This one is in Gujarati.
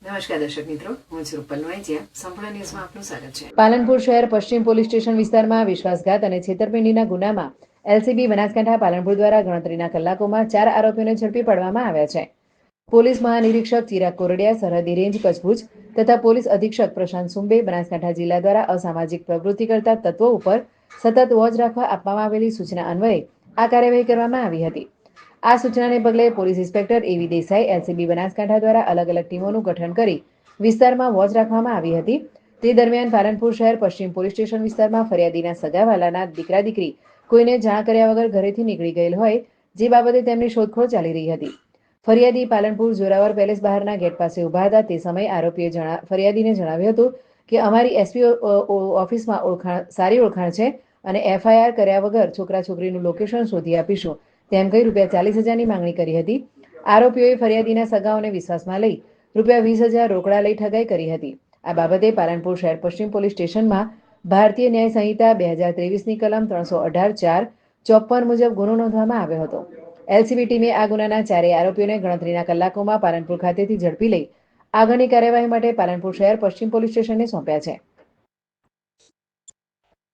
નમસ્કાર દર્શક મિત્રો, હું છું રૂપલ નોઈજીયા. સંપૂર્ણ ન્યૂઝમાં આપનું સ્વાગત છે. પાલનપુર શહેર પશ્ચિમ પોલીસ સ્ટેશન વિસ્તારમાં વિશ્વાસઘાત અને છેતરપિંડીના ગુનામાં એલસીબી બનાસકાંઠા પાલનપુર દ્વારા ગણતરીના કલાકોમાં 4 આરોપીઓને ઝડપી પાડવામાં આવ્યા છે. પોલીસ મહાનિરીક્ષક ચિરાગ કોરડિયા, સરહદી રેન્જ કચ્છ ભુજ તથા પોલીસ અધિક્ષક પ્રશાંત સુંબે બનાસકાંઠા જિલ્લા દ્વારા અસામાજિક પ્રવૃત્તિ કરતા તત્વો ઉપર સતત વોચ રાખવા આપવામાં આવેલી સૂચના અન્વયે આ કાર્યવાહી કરવામાં આવી હતી. આ સૂચનાને પગલે પોલીસ ઇન્સ્પેક્ટર એવી દેસાઈ એલસીબી બનાસકાંઠા દ્વારા અલગ અલગ ટીમોનું ગઠન કરી વિસ્તારમાં વોચ રાખવામાં આવી હતી. તે દરમિયાન પાલનપુર શહેર પશ્ચિમ પોલીસ સ્ટેશન વિસ્તારમાં ફરિયાદીના સગાવાલાના દીકરા દીકરી કોઈને જાણ કર્યા વગર ઘરેથી નીકળી ગયેલ હોય, જે બાબતે તેમની શોધખોળ ચાલી રહી હતી. ફરિયાદી પાલનપુર જોરાવર પેલેસ બહારના ગેટ પાસે ઊભા હતા. તે સમયે આરોપીએ ફરિયાદીને જણાવ્યું હતું કે અમારી એસપી ઓફિસમાં સારી ઓળખાણ છે અને એફઆઈઆર કર્યા વગર છોકરા છોકરીનું લોકેશન શોધી આપીશું તેમ કહી ₹40,000ની માંગણી કરી હતી. આરોપીઓએ ફરિયાદીના સગાઓને વિશ્વાસમાં લઈ ₹20,000 રોકડા લઈ ઠગાઈ કરી હતી. આ બાબતે પાલનપુર શહેર પશ્ચિમ પોલીસ સ્ટેશનમાં ભારતીય ન્યાય સંહિતા 2023ની કલમ 318(4) 54 મુજબ ગુનો નોંધવામાં આવ્યો હતો. એલસીબી ટીમે આ ગુનાના ચારેય આરોપીઓને ગણતરીના કલાકોમાં પાલનપુર ખાતેથી ઝડપી લઈ આગળની કાર્યવાહી માટે પાલનપુર શહેર પશ્ચિમ પોલીસ સ્ટેશનને સોંપ્યા છે.